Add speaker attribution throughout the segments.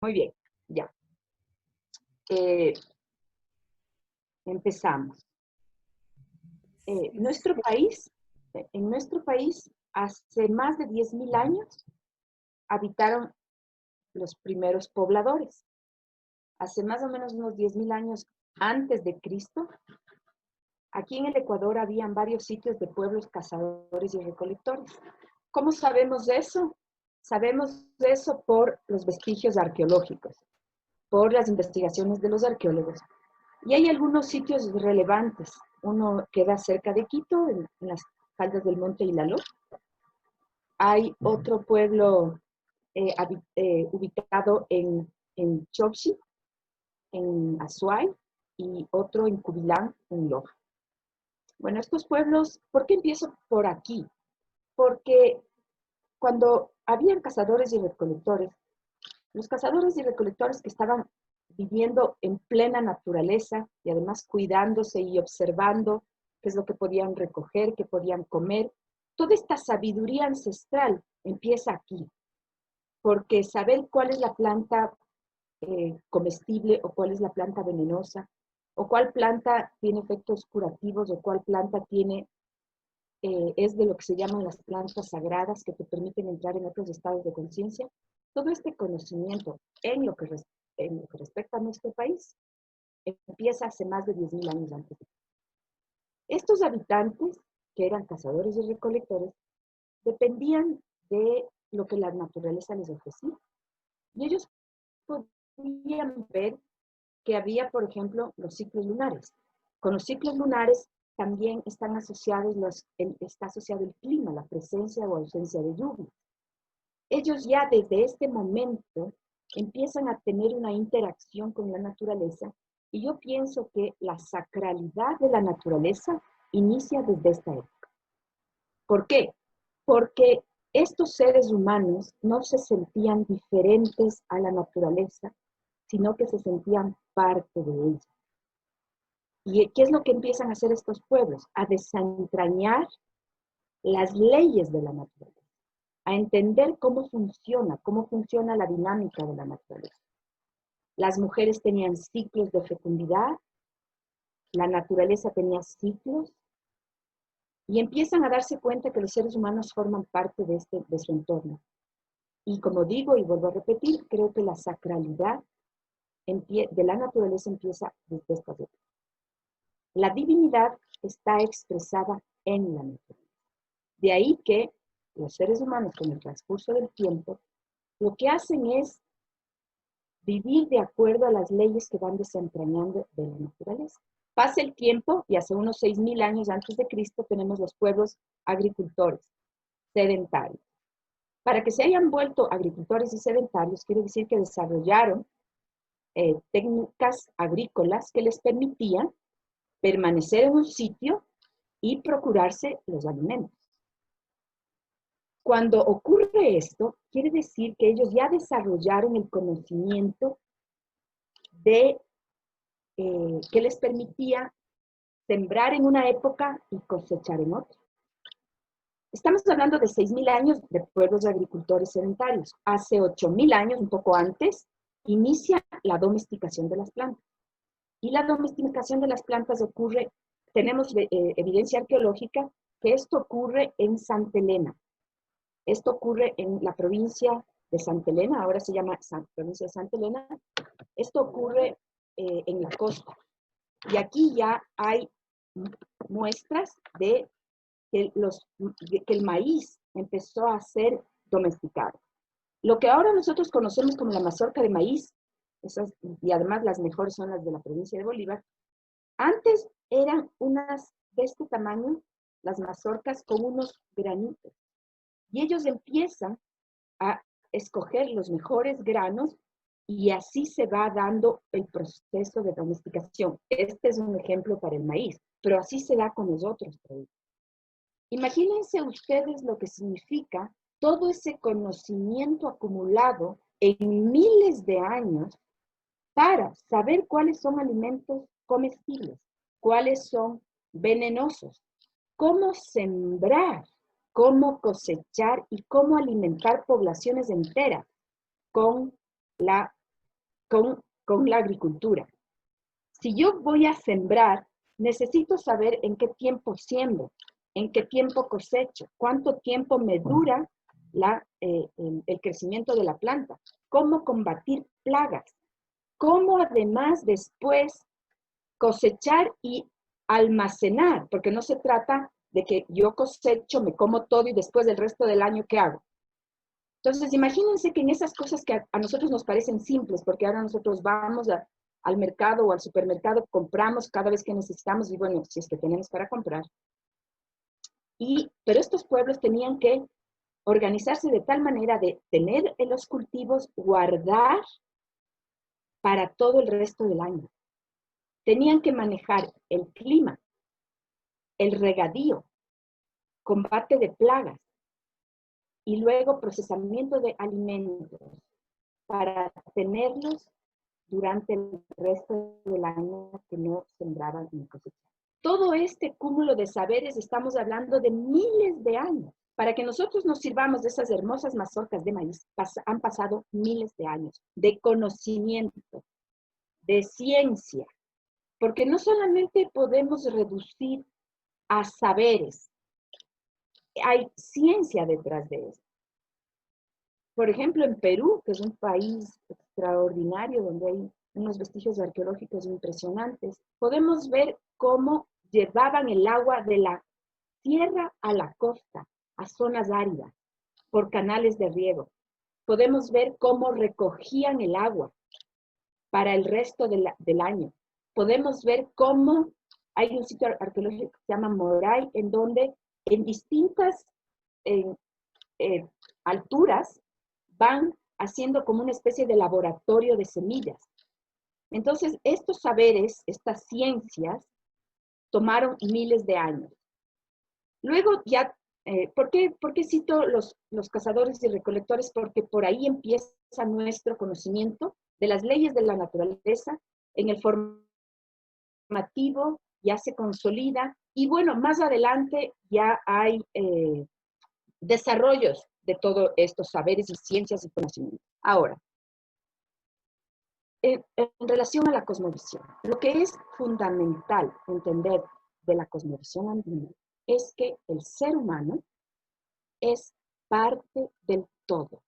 Speaker 1: Muy bien, ya. Eh, Empezamos. Nuestro país, en nuestro país, hace más de 10.000 años, habitaron los primeros pobladores. Hace más o menos unos 10.000 años antes de Cristo, aquí en el Ecuador habían varios sitios de pueblos cazadores y recolectores. ¿Cómo sabemos de eso? Sabemos de eso por los vestigios arqueológicos, por las investigaciones de los arqueólogos. Y hay algunos sitios relevantes. Uno queda cerca de Quito, en las faldas del Monte Ilaló. Hay otro pueblo ubicado en Chopchi, en Azuay, y otro en Cubilán, en Loja. Bueno, estos pueblos, ¿por qué empiezo por aquí? Porque cuando habían cazadores y recolectores, los cazadores y recolectores que estaban viviendo en plena naturaleza y además cuidándose y observando qué es lo que podían recoger, qué podían comer, toda esta sabiduría ancestral empieza aquí, porque saber cuál es la planta comestible o cuál es la planta venenosa, o cuál planta tiene efectos curativos, o cuál planta tiene, es de lo que se llaman las plantas sagradas que te permiten entrar en otros estados de conciencia. Todo este conocimiento en lo que respecta a nuestro país empieza hace más de 10.000 años antes. Estos habitantes, que eran cazadores y recolectores, dependían de lo que la naturaleza les ofrecía. Y ellos podían ver que había, por ejemplo, los ciclos lunares. Con los ciclos lunares también están asociados está asociado el clima, la presencia o ausencia de lluvia. Ellos ya desde este momento empiezan a tener una interacción con la naturaleza, y yo pienso que la sacralidad de la naturaleza inicia desde esta época. ¿Por qué? Porque estos seres humanos no se sentían diferentes a la naturaleza, sino que se sentían parte de ella. ¿Y qué es lo que empiezan a hacer estos pueblos? A desentrañar las leyes de la naturaleza, a entender cómo funciona la dinámica de la naturaleza. Las mujeres tenían ciclos de fecundidad, la naturaleza tenía ciclos, y empiezan a darse cuenta que los seres humanos forman parte de su entorno. Y como digo y vuelvo a repetir, creo que la sacralidad de la naturaleza empieza desde esta época. La divinidad está expresada en la naturaleza. De ahí que los seres humanos, con el transcurso del tiempo, lo que hacen es vivir de acuerdo a las leyes que van desentrañando de la naturaleza. Pasa el tiempo y hace unos 6.000 años antes de Cristo tenemos los pueblos agricultores, sedentarios. Para que se hayan vuelto agricultores y sedentarios, quiere decir que desarrollaron técnicas agrícolas que les permitían permanecer en un sitio y procurarse los alimentos. Cuando ocurre esto, quiere decir que ellos ya desarrollaron el conocimiento que les permitía sembrar en una época y cosechar en otra. Estamos hablando de 6.000 años de pueblos de agricultores sedentarios. Hace 8.000 años, un poco antes, inicia la domesticación de las plantas. Y la domesticación de las plantas ocurre, tenemos evidencia arqueológica que esto ocurre en Santa Elena. Esto ocurre en la provincia de Santa Elena, ahora se llama provincia de Santa Elena. Esto ocurre en la costa. Y aquí ya hay muestras de que el maíz empezó a ser domesticado. Lo que ahora nosotros conocemos como la mazorca de maíz, y además las mejores son las de la provincia de Bolívar, antes eran unas de este tamaño, las mazorcas con unos granitos. Y ellos empiezan a escoger los mejores granos y así se va dando el proceso de domesticación. Este es un ejemplo para el maíz, pero así se da con los otros productos. Imagínense ustedes lo que significa todo ese conocimiento acumulado en miles de años para saber cuáles son alimentos comestibles, cuáles son venenosos, cómo sembrar, cómo cosechar y cómo alimentar poblaciones enteras con la con la agricultura. Si yo voy a sembrar, necesito saber en qué tiempo siembro, en qué tiempo cosecho, cuánto tiempo me dura el crecimiento de la planta, cómo combatir plagas, cómo además después cosechar y almacenar, porque no se trata de que yo cosecho, me como todo y después del resto del año, ¿qué hago? Entonces, imagínense que en esas cosas que a nosotros nos parecen simples, porque ahora nosotros vamos al mercado o al supermercado, compramos cada vez que necesitamos, y bueno, si es que tenemos para comprar. Pero estos pueblos tenían que organizarse de tal manera de tener los cultivos, guardar para todo el resto del año. Tenían que manejar el clima, el regadío, combate de plagas y luego procesamiento de alimentos para tenerlos durante el resto del año que no sembraban ni cosechaban. Todo este cúmulo de saberes, estamos hablando de miles de años. Para que nosotros nos sirvamos de esas hermosas mazorcas de maíz, han pasado miles de años de conocimiento, de ciencia, porque no solamente podemos reducir a saberes, hay ciencia detrás de eso. Por ejemplo, en Perú, que es un país extraordinario, donde hay unos vestigios arqueológicos impresionantes, podemos ver cómo llevaban el agua de la tierra a la costa, a zonas áridas, por canales de riego. Podemos ver cómo recogían el agua para el resto del año. Podemos ver cómo hay un sitio arqueológico que se llama Moray, en donde en distintas alturas van haciendo como una especie de laboratorio de semillas. Entonces, estos saberes, estas ciencias, tomaron miles de años. Luego ya, ¿por qué cito los cazadores y recolectores? Porque por ahí empieza nuestro conocimiento de las leyes de la naturaleza, en el formativo ya se consolida, y bueno, más adelante ya hay desarrollos de todos estos saberes y ciencias y conocimientos. Ahora, en relación a la cosmovisión, lo que es fundamental entender de la cosmovisión andina es que el ser humano es parte del todo.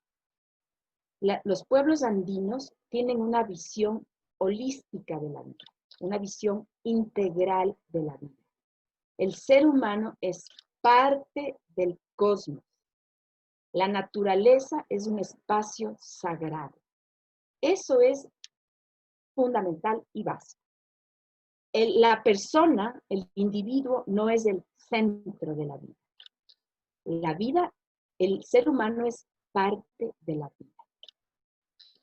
Speaker 1: Los pueblos andinos tienen una visión holística de la vida, una visión integral de la vida. El ser humano es parte del cosmos. La naturaleza es un espacio sagrado. Eso es fundamental y básico. La persona, el individuo, no es el centro de la vida. La vida, el ser humano es parte de la vida.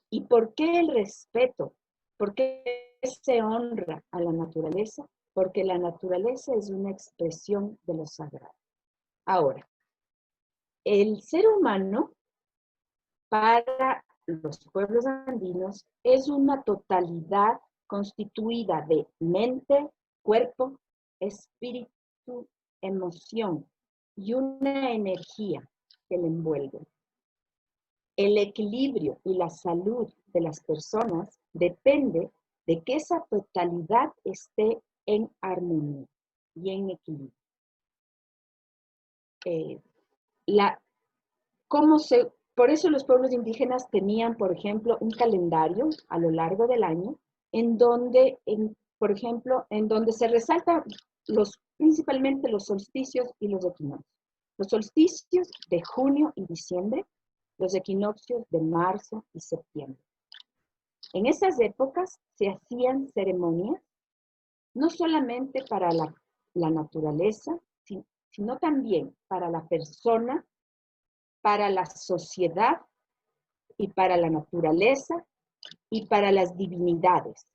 Speaker 1: ¿Y por qué el respeto? ¿Por qué se honra a la naturaleza? Porque la naturaleza es una expresión de lo sagrado. Ahora, el ser humano, para los pueblos andinos, es una totalidad constituida de mente, cuerpo, espíritu, emoción y una energía que le envuelve. El equilibrio y la salud de las personas depende de que esa totalidad esté en armonía y en equilibrio. Por eso los pueblos indígenas tenían, por ejemplo, un calendario a lo largo del año en donde, por ejemplo, en donde se resaltan principalmente los solsticios y los equinoccios. Los solsticios de junio y diciembre, los equinoccios de marzo y septiembre. En esas épocas se hacían ceremonias, no solamente para la naturaleza, sino también para la persona, para la sociedad y para la naturaleza y para las divinidades,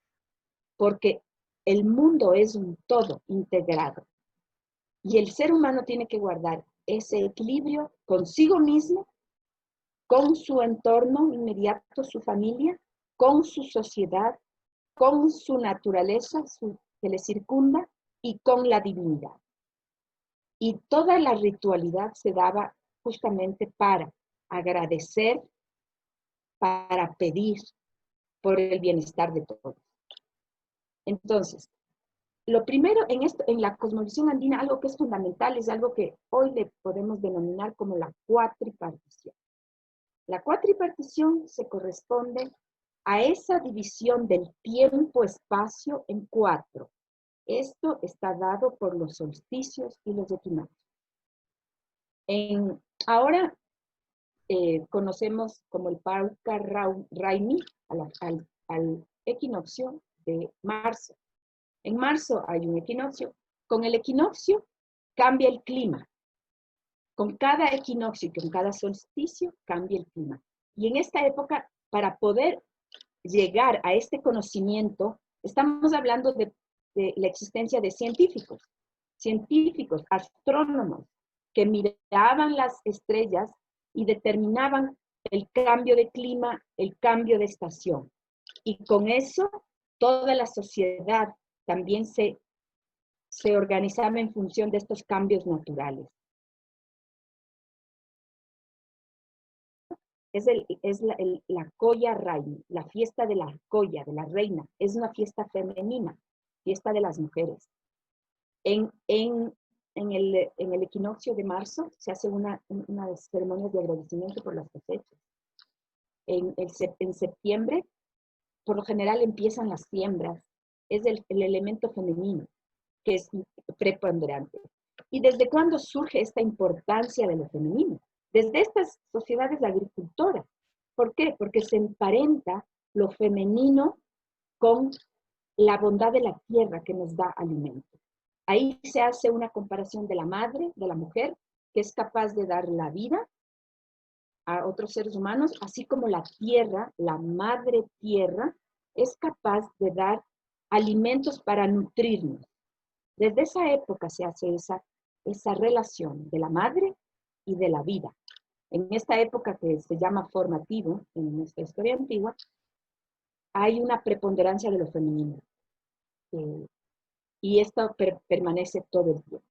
Speaker 1: porque el mundo es un todo integrado y el ser humano tiene que guardar ese equilibrio consigo mismo, con su entorno inmediato, su familia, con su sociedad, con su naturaleza que le circunda y con la divinidad. Y toda la ritualidad se daba justamente para agradecer, para pedir, por el bienestar de todos. Entonces, lo primero en la cosmovisión andina, algo que es fundamental, es algo que hoy le podemos denominar como la cuatripartición. La cuatripartición se corresponde a esa división del tiempo-espacio en 4. Esto está dado por los solsticios y los equinoccios. Ahora conocemos como el Pauca Raimi al equinoccio de marzo. En marzo hay un equinoccio. Con el equinoccio cambia el clima. Con cada equinoccio y con cada solsticio cambia el clima. Y en esta época, para poder llegar a este conocimiento, estamos hablando de la existencia de científicos, astrónomos, que miraban las estrellas y determinaban el cambio de clima, el cambio de estación. Y con eso, toda la sociedad también se organizaba en función de estos cambios naturales. Es la Colla Raimi, la fiesta de la Colla, de la reina. Es una fiesta femenina, fiesta de las mujeres. En el equinoccio de marzo se hace una ceremonia de agradecimiento por las cosechas. En septiembre, por lo general, empiezan las siembras. Es el elemento femenino que es preponderante. ¿Y desde cuándo surge esta importancia de lo femenino? Desde estas sociedades agricultoras. ¿Por qué? Porque se emparenta lo femenino con la bondad de la tierra que nos da alimento. Ahí se hace una comparación de la madre, de la mujer, que es capaz de dar la vida a otros seres humanos, así como la tierra, la madre tierra, es capaz de dar alimentos para nutrirnos. Desde esa época se hace esa relación de la madre y de la vida. En esta época que se llama formativo, en nuestra historia antigua, hay una preponderancia de lo femenino. Y esto permanece todo el tiempo.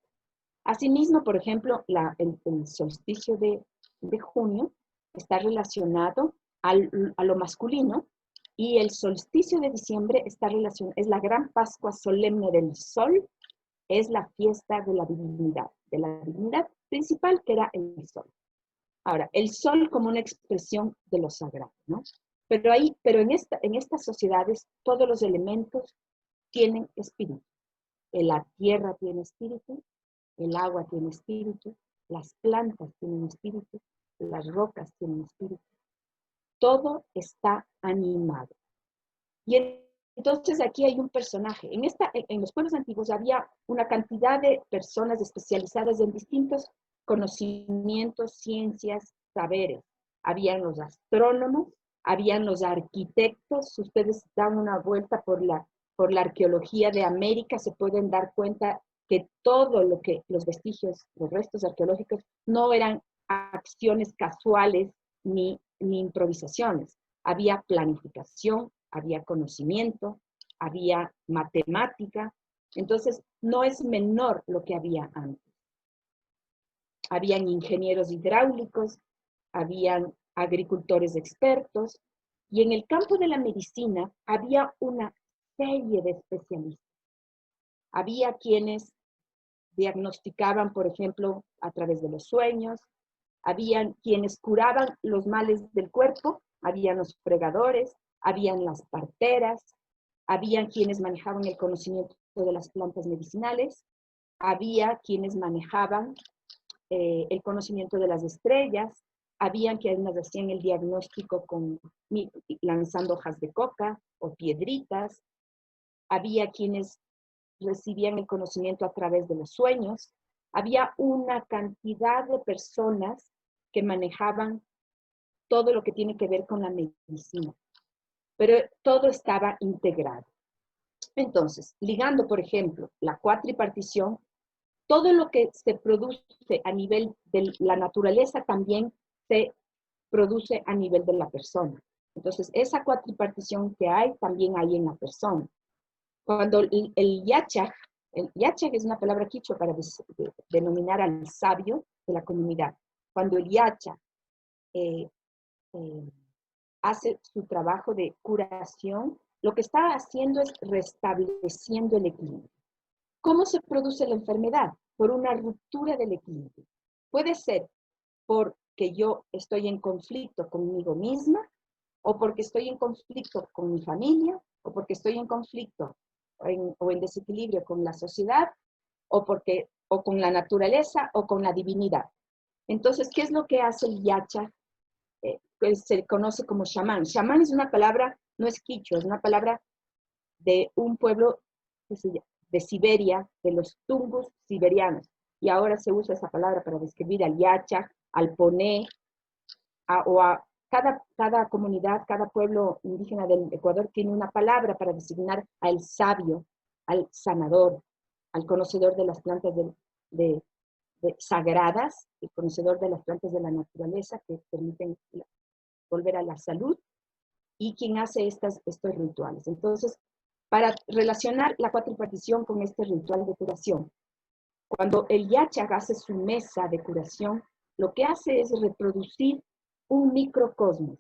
Speaker 1: Asimismo, por ejemplo, el solsticio de junio está relacionado a lo masculino, y el solsticio de diciembre está relacionado, es la gran Pascua solemne del Sol, es la fiesta de la divinidad principal, que era el Sol. Ahora, el Sol como una expresión de lo sagrado, ¿no? Pero en estas sociedades, todos los elementos tienen espíritu. La tierra tiene espíritu, el agua tiene espíritu, las plantas tienen espíritu, las rocas tienen espíritu. Todo está animado. Y entonces aquí hay un personaje. En los pueblos antiguos había una cantidad de personas especializadas en distintos conocimientos, ciencias, saberes. Habían los astrónomos, habían los arquitectos. Si ustedes dan una vuelta por la arqueología de América, se pueden dar cuenta que todo lo que los vestigios, los restos arqueológicos, no eran acciones casuales ni improvisaciones. Había planificación, había conocimiento, había matemática. Entonces, no es menor lo que había antes. Habían ingenieros hidráulicos, habían agricultores expertos, y en el campo de la medicina había una serie de especialistas. Había quienes diagnosticaban, por ejemplo, a través de los sueños, habían quienes curaban los males del cuerpo, habían los fregadores, habían las parteras, habían quienes manejaban el conocimiento de las plantas medicinales, había quienes manejaban el conocimiento de las estrellas, habían quienes hacían el diagnóstico lanzando hojas de coca o piedritas, había quienes recibían el conocimiento a través de los sueños, había una cantidad de personas que manejaban todo lo que tiene que ver con la medicina, pero todo estaba integrado. Entonces, ligando, por ejemplo, la cuatripartición, todo lo que se produce a nivel de la naturaleza también se produce a nivel de la persona. Entonces, esa cuatripartición que hay, también hay en la persona. Cuando el yachaj es una palabra quichua para denominar al sabio de la comunidad. Cuando el yachaj hace su trabajo de curación, lo que está haciendo es restableciendo el equilibrio. ¿Cómo se produce la enfermedad? Por una ruptura del equilibrio. Puede ser porque yo estoy en conflicto conmigo misma, o porque estoy en conflicto con mi familia, o porque estoy en conflicto o en desequilibrio con la sociedad, o con la naturaleza, o con la divinidad. Entonces, ¿qué es lo que hace el yacha? Que se conoce como chamán. Chamán es una palabra, no es quichua, es una palabra de un pueblo de Siberia, de los tungus siberianos. Y ahora se usa esa palabra para describir al yacha, al poné, cada comunidad, cada pueblo indígena del Ecuador tiene una palabra para designar al sabio, al sanador, al conocedor de las plantas sagradas, el conocedor de las plantas de la naturaleza que permiten volver a la salud, y quien hace estos rituales. Entonces, para relacionar la cuatripartición con este ritual de curación, cuando el yacha hace su mesa de curación, lo que hace es reproducir un microcosmos.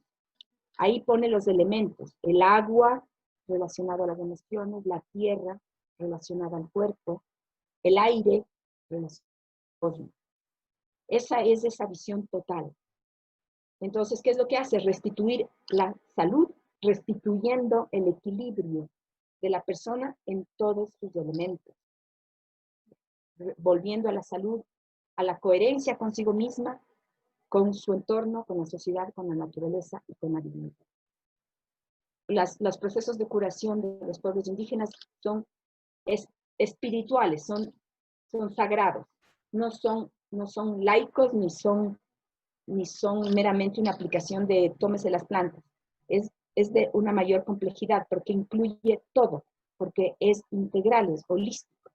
Speaker 1: Ahí pone los elementos, el agua relacionado a las emociones, la tierra relacionada al cuerpo, el aire relacionado al cosmos. Esa es esa visión total. Entonces, ¿qué es lo que hace? Restituir la salud, restituyendo el equilibrio de la persona en todos sus elementos, volviendo a la salud, a la coherencia consigo misma, con su entorno, con la sociedad, con la naturaleza y con la divinidad. Los procesos de curación de los pueblos indígenas son espirituales, son sagrados, no son laicos ni son meramente una aplicación de tómese las plantas. Es de una mayor complejidad porque incluye todo, porque es integral, es holístico.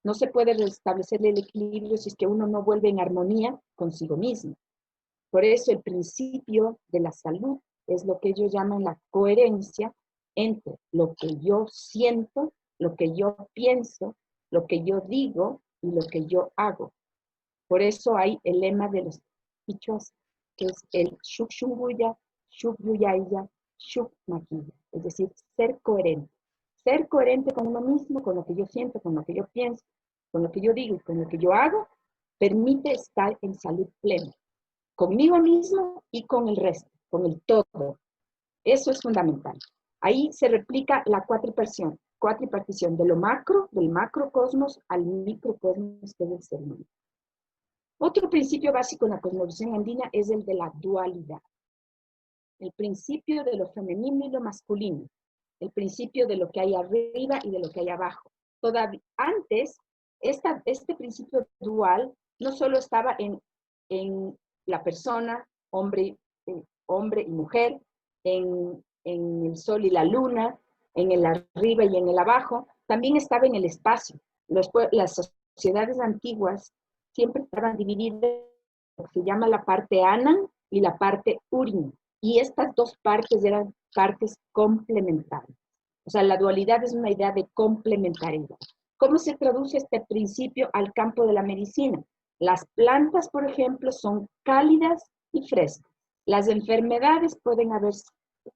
Speaker 1: No se puede restablecer el equilibrio si es que uno no vuelve en armonía consigo mismo. Por eso el principio de la salud es lo que ellos llaman la coherencia entre lo que yo siento, lo que yo pienso, lo que yo digo y lo que yo hago. Por eso hay el lema de los quichuas, que es el Shukshunguya, Shukyuyaya, Shukmaquilla. Es decir, ser coherente. Ser coherente con uno mismo, con lo que yo siento, con lo que yo pienso, con lo que yo digo y con lo que yo hago, permite estar en salud plena. Conmigo mismo y con el resto, con el todo. Eso es fundamental. Ahí se replica la cuatripartición de lo macro, del macrocosmos al microcosmos, que es el ser humano. Otro principio básico en la cosmovisión andina es el de la dualidad. El principio de lo femenino y lo masculino. El principio de lo que hay arriba y de lo que hay abajo. Todavía antes, este principio dual no solo estaba en la persona, hombre y mujer, en el sol y la luna, en el arriba y en el abajo, también estaba en el espacio. Las sociedades antiguas siempre estaban divididas en lo que se llama la parte Anan y la parte Urin. Y estas dos partes eran partes complementarias. O sea, la dualidad es una idea de complementariedad. ¿Cómo se traduce este principio al campo de la medicina? Las plantas, por ejemplo, son cálidas y frescas. Las enfermedades pueden haber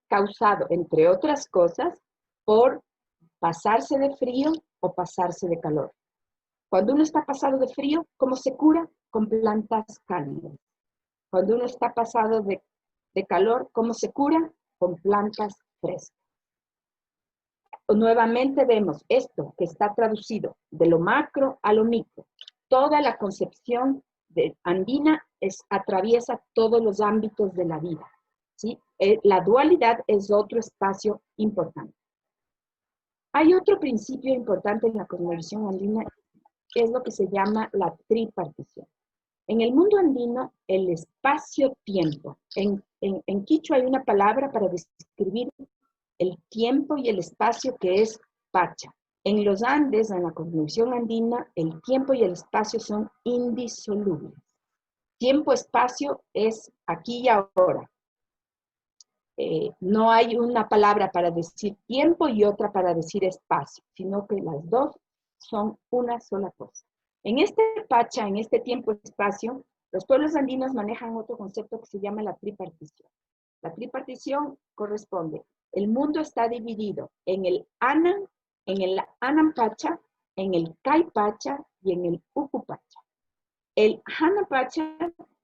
Speaker 1: causado, entre otras cosas, por pasarse de frío o pasarse de calor. Cuando uno está pasado de frío, ¿cómo se cura? Con plantas cálidas. Cuando uno está pasado de calor, ¿cómo se cura? Con plantas frescas. Nuevamente vemos esto que está traducido de lo macro a lo micro. Toda la concepción andina atraviesa todos los ámbitos de la vida. ¿Sí? La dualidad es otro espacio importante. Hay otro principio importante en la cosmovisión andina, que es lo que se llama la tripartición. En el mundo andino, el espacio-tiempo. En quichua hay una palabra para describir el tiempo y el espacio que es pacha. En los Andes, en la cosmovisión andina, el tiempo y el espacio son indisolubles. Tiempo-espacio es aquí y ahora. No hay una palabra para decir tiempo y otra para decir espacio, sino que las dos son una sola cosa. En este pacha, en este tiempo-espacio, los pueblos andinos manejan otro concepto que se llama la tripartición. La tripartición corresponde. El mundo está dividido en el Anam-Pacha, en el Kai-Pacha y en el Uku-Pacha. El Hana-Pacha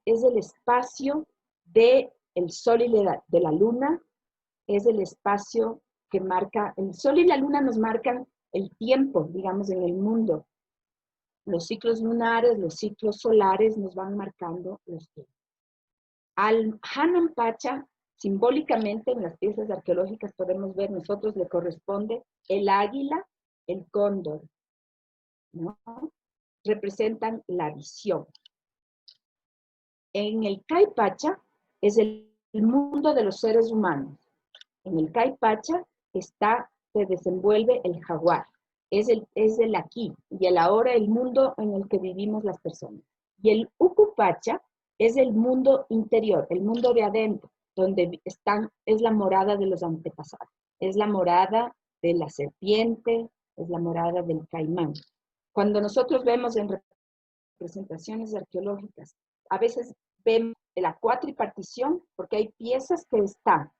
Speaker 1: es el espacio del Sol y de la Luna, es el espacio que marca, el Sol y la Luna nos marcan el tiempo, digamos, en el mundo. Los ciclos lunares, los ciclos solares nos van marcando los tiempos. Al Hanam Pacha, simbólicamente en las piezas arqueológicas podemos ver, nosotros le corresponde el águila, el cóndor, ¿no? Representan la visión. En el Kai Pacha es el mundo de los seres humanos. En el Kai Pacha se desenvuelve el jaguar. Es el aquí y el ahora, el mundo en el que vivimos las personas. Y el Uku Pacha es el mundo interior, el mundo de adentro, donde es la morada de los antepasados. Es la morada de la serpiente, es la morada del caimán. Cuando nosotros vemos en representaciones arqueológicas, a veces vemos la cuatripartición, porque hay piezas que están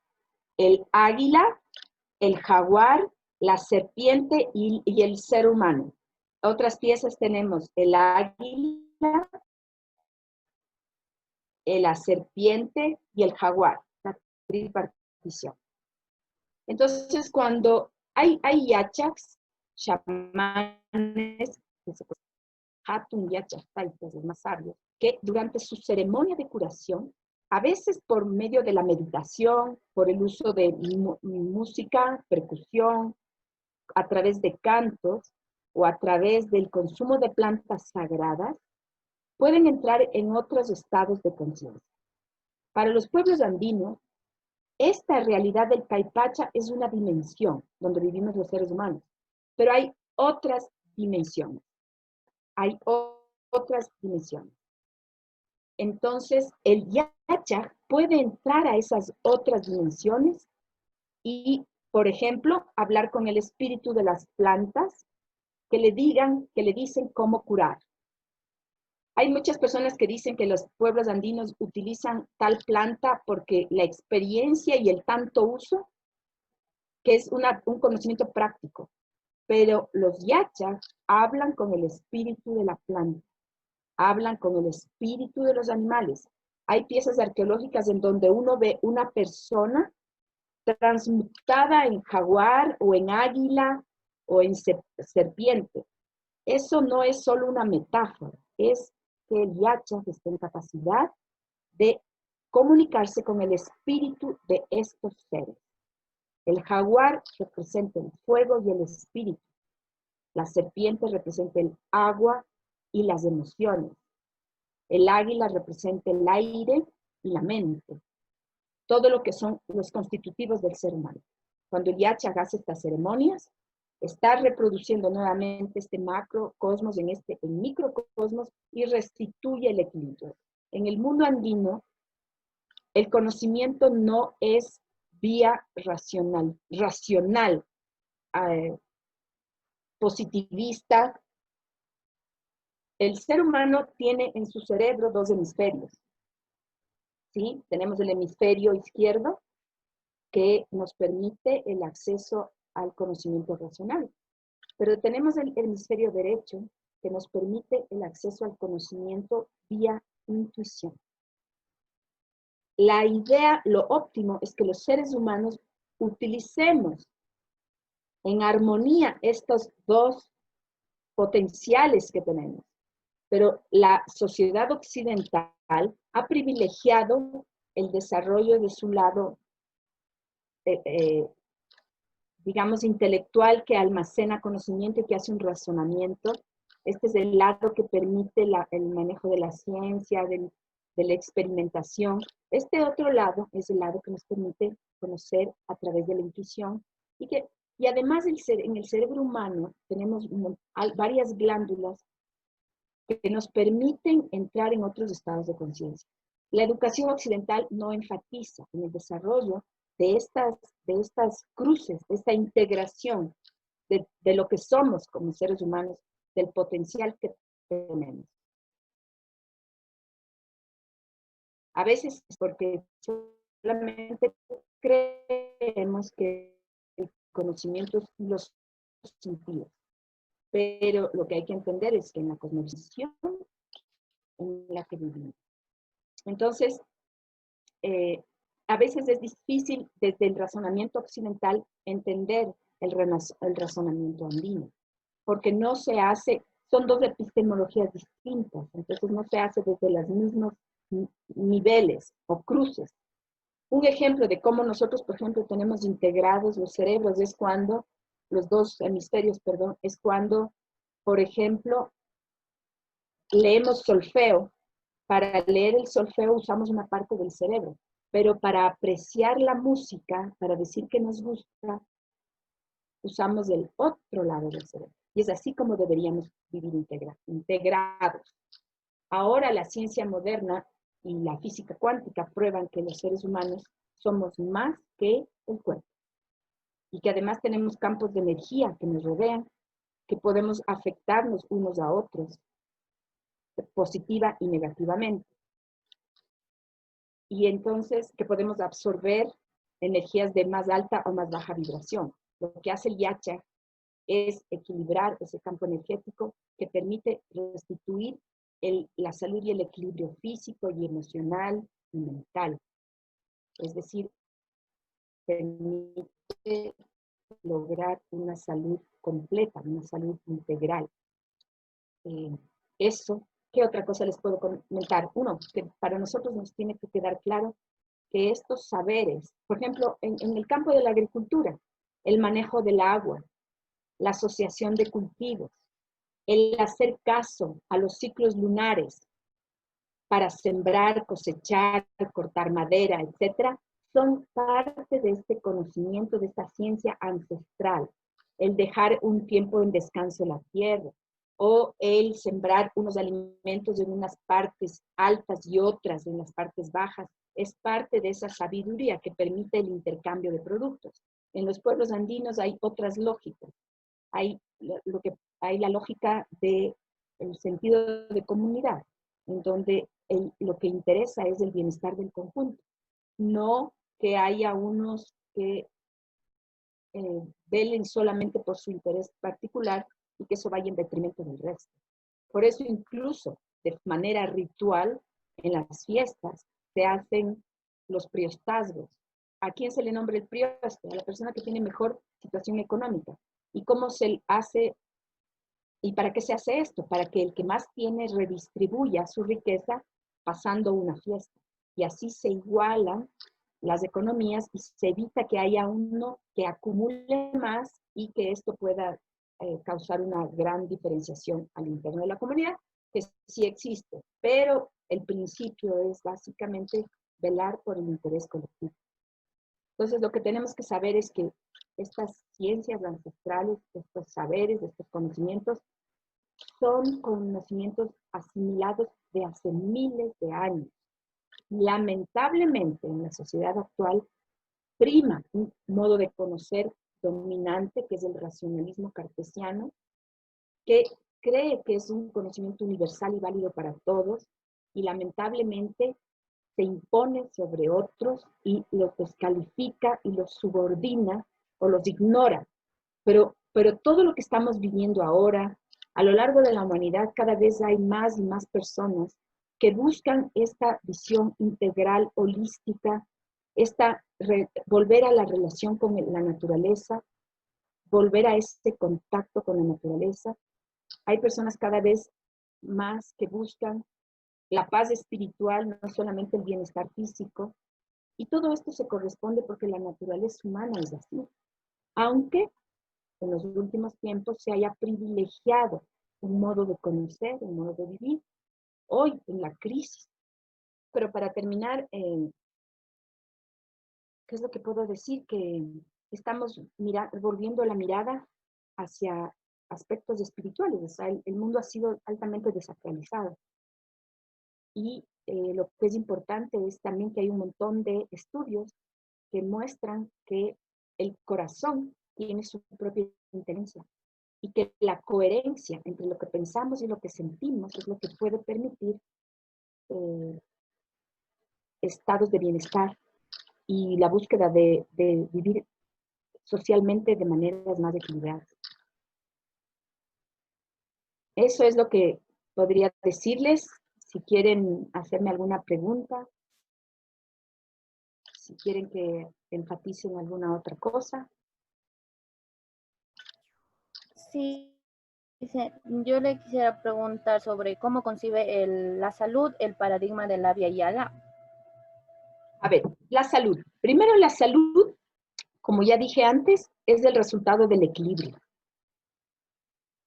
Speaker 1: el águila, el jaguar, la serpiente y el ser humano. Otras piezas tenemos el águila, la serpiente y el jaguar, la tripartición. Entonces, cuando hay yachaks, chamanes, hatun yachak taitas, los más sabios, que durante su ceremonia de curación, a veces por medio de la meditación, por el uso de música, percusión, a través de cantos o a través del consumo de plantas sagradas, pueden entrar en otros estados de conciencia. Para los pueblos andinos, esta realidad del Caipacha es una dimensión donde vivimos los seres humanos, pero hay otras dimensiones. Entonces, el yacha puede entrar a esas otras dimensiones y, por ejemplo, hablar con el espíritu de las plantas que le dicen cómo curar. Hay muchas personas que dicen que los pueblos andinos utilizan tal planta porque la experiencia y el tanto uso, que es un conocimiento práctico. Pero los yachas hablan con el espíritu de la planta, hablan con el espíritu de los animales. Hay piezas arqueológicas en donde uno ve una persona transmutada en jaguar o en águila o en serpiente. Eso no es solo una metáfora, es que el yacha está en capacidad de comunicarse con el espíritu de estos seres. El jaguar representa el fuego y el espíritu. La serpiente representa el agua y las emociones. El águila representa el aire y la mente. Todo lo que son los constitutivos del ser humano. Cuando el yacha hace estas ceremonias, está reproduciendo nuevamente este macrocosmos en microcosmos y restituye el equilibrio. En el mundo andino, el conocimiento no es vía racional, positivista. El ser humano tiene en su cerebro dos hemisferios. ¿Sí? Tenemos el hemisferio izquierdo, que nos permite el acceso al conocimiento racional. Pero tenemos el hemisferio derecho, que nos permite el acceso al conocimiento vía intuición. La idea, lo óptimo, es que los seres humanos utilicemos en armonía estos dos potenciales que tenemos. Pero la sociedad occidental ha privilegiado el desarrollo de su lado, digamos, intelectual, que almacena conocimiento y que hace un razonamiento. Este es el lado que permite el manejo de la ciencia, de la experimentación. Este otro lado es el lado que nos permite conocer a través de la intuición y además en el cerebro humano tenemos varias glándulas que nos permiten entrar en otros estados de conciencia. La educación occidental no enfatiza en el desarrollo de estas cruces, de esta integración de lo que somos como seres humanos, del potencial que tenemos. A veces es porque solamente creemos que el conocimiento es los sentidos. Pero lo que hay que entender es que en la cosmovisión en la que vivimos. Entonces, a veces es difícil desde el razonamiento occidental entender el razonamiento andino, porque no se hace, son dos epistemologías distintas, entonces no se hace desde los mismos niveles o cruces. Un ejemplo de cómo nosotros, por ejemplo, tenemos integrados los cerebros es cuando, los dos hemisferios, perdón, es cuando, por ejemplo, leemos solfeo. Para leer el solfeo usamos una parte del cerebro, pero para apreciar la música, para decir que nos gusta, usamos el otro lado del cerebro. Y es así como deberíamos vivir integrados. Ahora la ciencia moderna y la física cuántica prueban que los seres humanos somos más que el cuerpo. Y que además tenemos campos de energía que nos rodean, que podemos afectarnos unos a otros, positiva y negativamente. Y entonces que podemos absorber energías de más alta o más baja vibración. Lo que hace el yacha es equilibrar ese campo energético que permite restituir la salud y el equilibrio físico y emocional y mental. Es decir, permite lograr una salud completa, una salud integral. Eso, ¿qué otra cosa les puedo comentar? Uno, que para nosotros nos tiene que quedar claro que estos saberes, por ejemplo, en el campo de la agricultura, el manejo del agua, la asociación de cultivos, el hacer caso a los ciclos lunares para sembrar, cosechar, cortar madera, etcétera, son parte de este conocimiento, de esta ciencia ancestral. El dejar un tiempo en descanso la tierra, o el sembrar unos alimentos en unas partes altas y otras en las partes bajas, es parte de esa sabiduría que permite el intercambio de productos. En los pueblos andinos hay otras lógicas. Hay la lógica del sentido de comunidad, en donde lo que interesa es el bienestar del conjunto, no que haya unos que velen solamente por su interés particular y que eso vaya en detrimento del resto. Por eso incluso de manera ritual en las fiestas se hacen los priostazgos. ¿A quién se le nombra el prioste? A la persona que tiene mejor situación económica. ¿Y cómo se hace? ¿Y para qué se hace esto? Para que el que más tiene redistribuya su riqueza pasando una fiesta. Y así se igualan las economías y se evita que haya uno que acumule más y que esto pueda causar una gran diferenciación al interno de la comunidad, que sí existe, pero el principio es básicamente velar por el interés colectivo. Entonces, lo que tenemos que saber es que estas ciencias ancestrales, estos saberes, estos conocimientos, son conocimientos asimilados de hace miles de años. Lamentablemente, en la sociedad actual, prima un modo de conocer dominante, que es el racionalismo cartesiano, que cree que es un conocimiento universal y válido para todos, y lamentablemente se impone sobre otros y los descalifica y los subordina o los ignora. Pero todo lo que estamos viviendo ahora, a lo largo de la humanidad, cada vez hay más y más personas que buscan esta visión integral, holística, volver a la relación con la naturaleza, volver a este contacto con la naturaleza. Hay personas cada vez más que buscan la paz espiritual, no solamente el bienestar físico, y todo esto se corresponde porque la naturaleza humana es así. Aunque en los últimos tiempos se haya privilegiado un modo de conocer, un modo de vivir, hoy en la crisis. Pero para terminar, ¿qué es lo que puedo decir? Que estamos volviendo la mirada hacia aspectos espirituales. O sea, el mundo ha sido altamente desacralizado. Y lo que es importante es también que hay un montón de estudios que muestran que el corazón tiene su propia inteligencia y que la coherencia entre lo que pensamos y lo que sentimos es lo que puede permitir estados de bienestar y la búsqueda de vivir socialmente de maneras más equilibradas. Eso es lo que podría decirles. Si quieren hacerme alguna pregunta, si quieren que enfatice en alguna otra cosa.
Speaker 2: Sí, yo le quisiera preguntar sobre cómo concibe la salud, el paradigma de la Via Yala.
Speaker 1: A ver, la salud. Primero, la salud, como ya dije antes, es el resultado del equilibrio.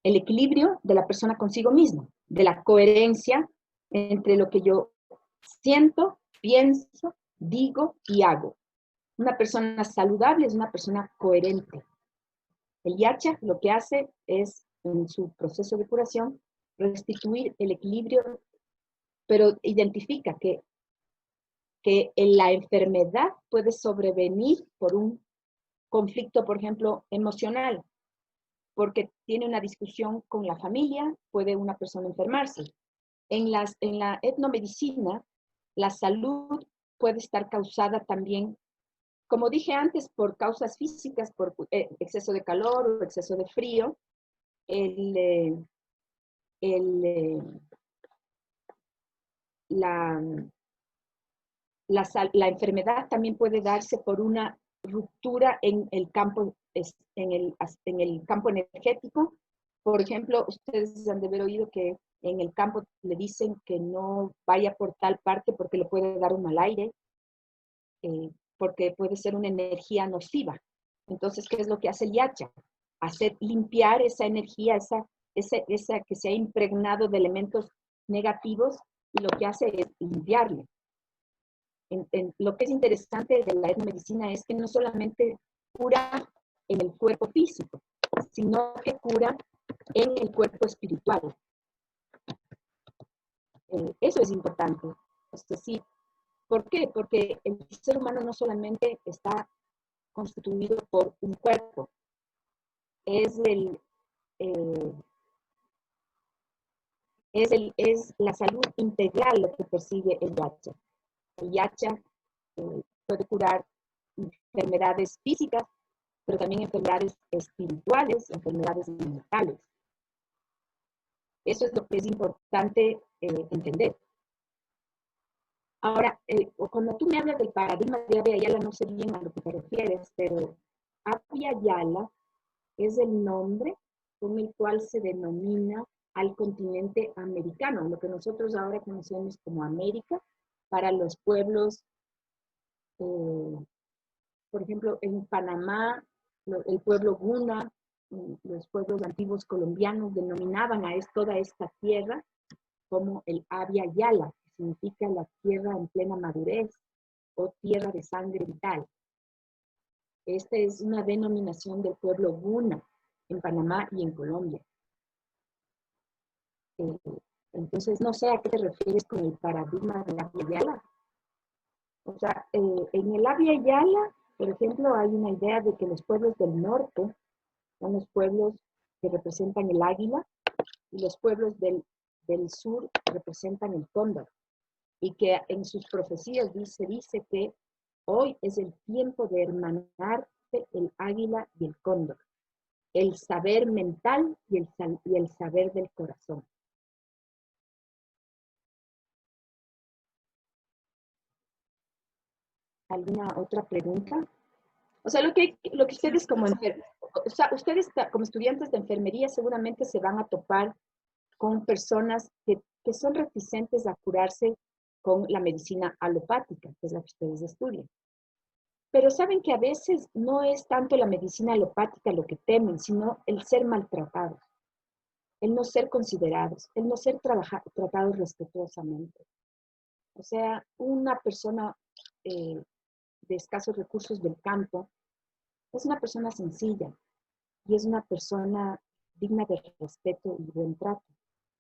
Speaker 1: El equilibrio de la persona consigo misma, de la coherencia entre lo que yo siento, pienso, digo y hago. Una persona saludable es una persona coherente. El yacha lo que hace es, en su proceso de curación, restituir el equilibrio, pero identifica que la enfermedad puede sobrevenir por un conflicto, por ejemplo, emocional, porque tiene una discusión con la familia, puede una persona enfermarse. En la etnomedicina, la salud puede estar causada también, como dije antes, por causas físicas, por exceso de calor o exceso de frío. El, la, la enfermedad también puede darse por una ruptura en el campo, en el campo energético. Por ejemplo, ustedes han de haber oído que en el campo le dicen que no vaya por tal parte porque le puede dar un mal aire, porque puede ser una energía nociva. Entonces, ¿qué es lo que hace el yacha? Hacer limpiar esa energía, esa que se ha impregnado de elementos negativos, y lo que hace es limpiarle. Lo que es interesante de la etnomedicina es que no solamente cura en el cuerpo físico, sino que cura en el cuerpo espiritual. Eso es importante. Es decir, ¿por qué? Porque el ser humano no solamente está constituido por un cuerpo, es, es la salud integral lo que persigue el yacha. El yacha puede curar enfermedades físicas, pero también enfermedades espirituales, enfermedades mentales. Eso es lo que es importante entender. Ahora, cuando tú me hablas del paradigma de Abya Yala, no sé bien a lo que te refieres, pero Abya Yala es el nombre con el cual se denomina al continente americano, lo que nosotros ahora conocemos como América, para los pueblos, por ejemplo, en Panamá, el pueblo Guna, los pueblos antiguos colombianos denominaban a toda esta tierra como el Abya Yala, que significa la tierra en plena madurez o tierra de sangre vital. Esta es una denominación del pueblo Guna en Panamá y en Colombia. Entonces, no sé a qué te refieres con el paradigma de la Abya Yala. O sea, en el Abya Yala, por ejemplo, hay una idea de que los pueblos del norte son los pueblos que representan el águila y los pueblos del sur representan el cóndor. Y que en sus profecías dice que hoy es el tiempo de hermanarse el águila y el cóndor, el saber mental y el saber del corazón. ¿Alguna otra pregunta? O sea, lo que ustedes ustedes como estudiantes de enfermería seguramente se van a topar con personas que son reticentes a curarse con la medicina alopática, que es la que ustedes estudian. Pero saben que a veces no es tanto la medicina alopática lo que temen, sino el ser maltratados, el no ser considerados, el no ser tratados respetuosamente. O sea, una persona de escasos recursos del campo es una persona sencilla y es una persona digna de respeto y buen trato.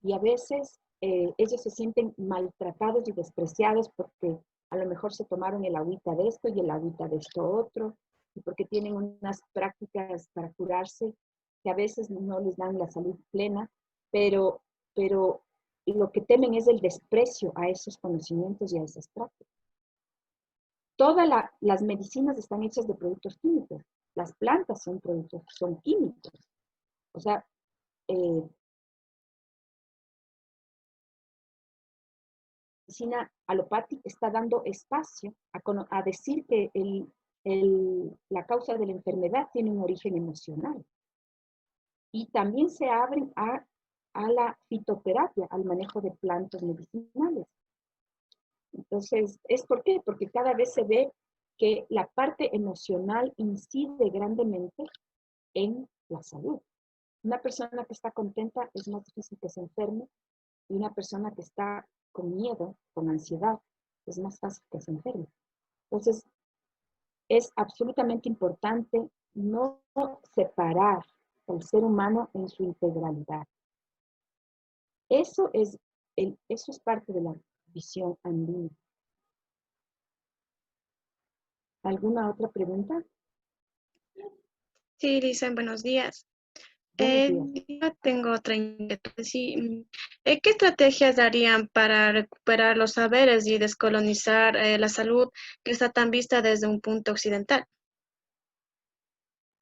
Speaker 1: Y a veces ellos se sienten maltratados y despreciados porque a lo mejor se tomaron el agüita de esto y el agüita de esto otro, y porque tienen unas prácticas para curarse que a veces no les dan la salud plena, pero lo que temen es el desprecio a esos conocimientos y a esas prácticas. Todas las medicinas están hechas de productos químicos. Las plantas son productos, son químicos. O sea, la medicina alopática está dando espacio a decir que la causa de la enfermedad tiene un origen emocional. Y también se abren a la fitoterapia, al manejo de plantas medicinales. Entonces, ¿es por qué? Porque cada vez se ve que la parte emocional incide grandemente en la salud. Una persona que está contenta es más difícil que se enferme y una persona que está con miedo, con ansiedad, es más fácil que se enferme. Entonces, es absolutamente importante no separar el ser humano en su integralidad. Eso es parte de la visión andina. ¿Alguna otra pregunta?
Speaker 3: Sí, Lisa, buenos días.
Speaker 1: Buenos días.
Speaker 3: Yo tengo otra inquietud. Sí, ¿qué estrategias darían para recuperar los saberes y descolonizar la salud que está tan vista desde un punto occidental?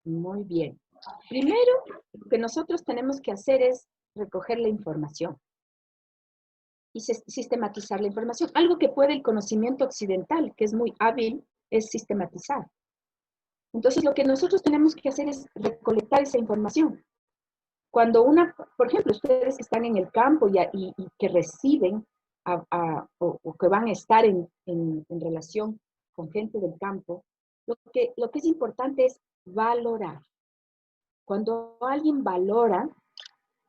Speaker 1: Muy bien. Primero, lo que nosotros tenemos que hacer es recoger la información y sistematizar la información. Algo que puede el conocimiento occidental, que es muy hábil, es sistematizar. Entonces, lo que nosotros tenemos que hacer es recolectar esa información. Cuando por ejemplo, ustedes que están en el campo y que reciben o que van a estar en relación con gente del campo, lo que es importante es valorar. Cuando alguien valora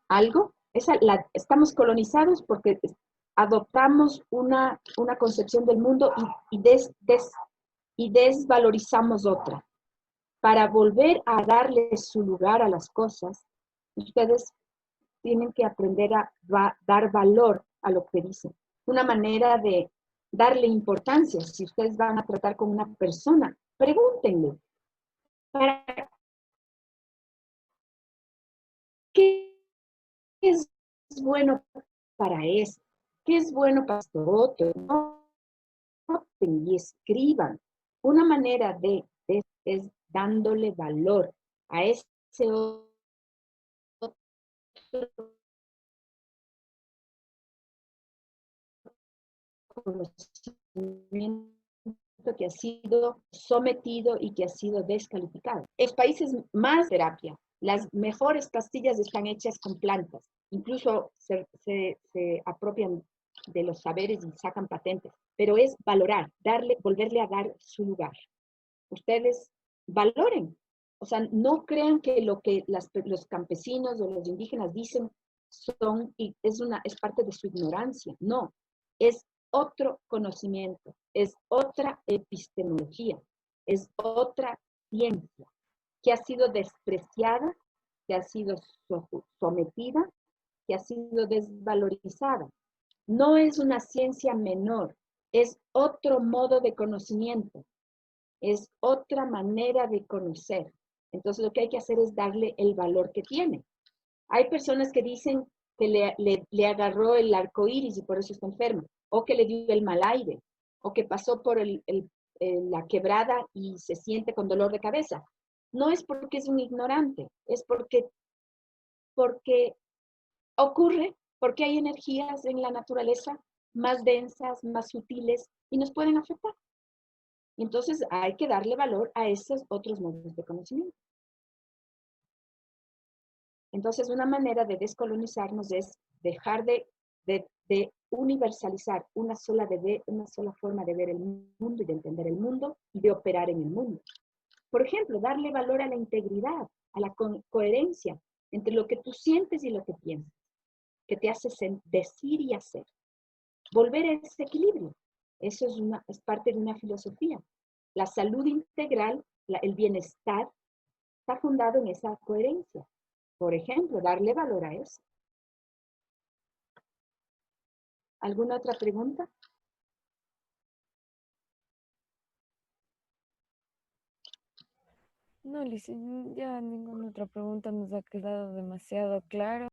Speaker 1: algo, estamos colonizados porque adoptamos una concepción del mundo y desvalorizamos otra. Para volver a darle su lugar a las cosas, ustedes tienen que aprender a dar valor a lo que dicen. Una manera de darle importancia, si ustedes van a tratar con una persona, pregúntenle, ¿para qué es bueno para esto? ¿Qué es bueno para esto otro? Noten y escriban. Una manera es dándole valor a ese otro conocimiento que ha sido sometido y que ha sido descalificado. En los países más terapia, las mejores pastillas están hechas con plantas, incluso se apropian de los saberes y sacan patentes, pero es valorar, volverle a dar su lugar. Ustedes valoren, o sea, no crean que lo que los campesinos o los indígenas dicen es parte de su ignorancia, no, es otro conocimiento, es otra epistemología, es otra ciencia que ha sido despreciada, que ha sido sometida, que ha sido desvalorizada. No es una ciencia menor, es otro modo de conocimiento, es otra manera de conocer. Entonces lo que hay que hacer es darle el valor que tiene. Hay personas que dicen que le agarró el arco iris y por eso está enferma, o que le dio el mal aire, o que pasó por la quebrada y se siente con dolor de cabeza. No es porque es un ignorante, es porque ocurre, porque hay energías en la naturaleza más densas, más sutiles y nos pueden afectar. Entonces hay que darle valor a esos otros modos de conocimiento. Entonces una manera de descolonizarnos es dejar de universalizar una sola forma de ver el mundo y de entender el mundo y de operar en el mundo. Por ejemplo, darle valor a la integridad, a la coherencia entre lo que tú sientes y lo que piensas, que te hace decir y hacer. Volver a ese equilibrio. Eso es parte de una filosofía. La salud integral, el bienestar, está fundado en esa coherencia. Por ejemplo, darle valor a eso. ¿Alguna otra pregunta?
Speaker 4: No, Liz, ya ninguna otra pregunta nos ha quedado demasiado claro.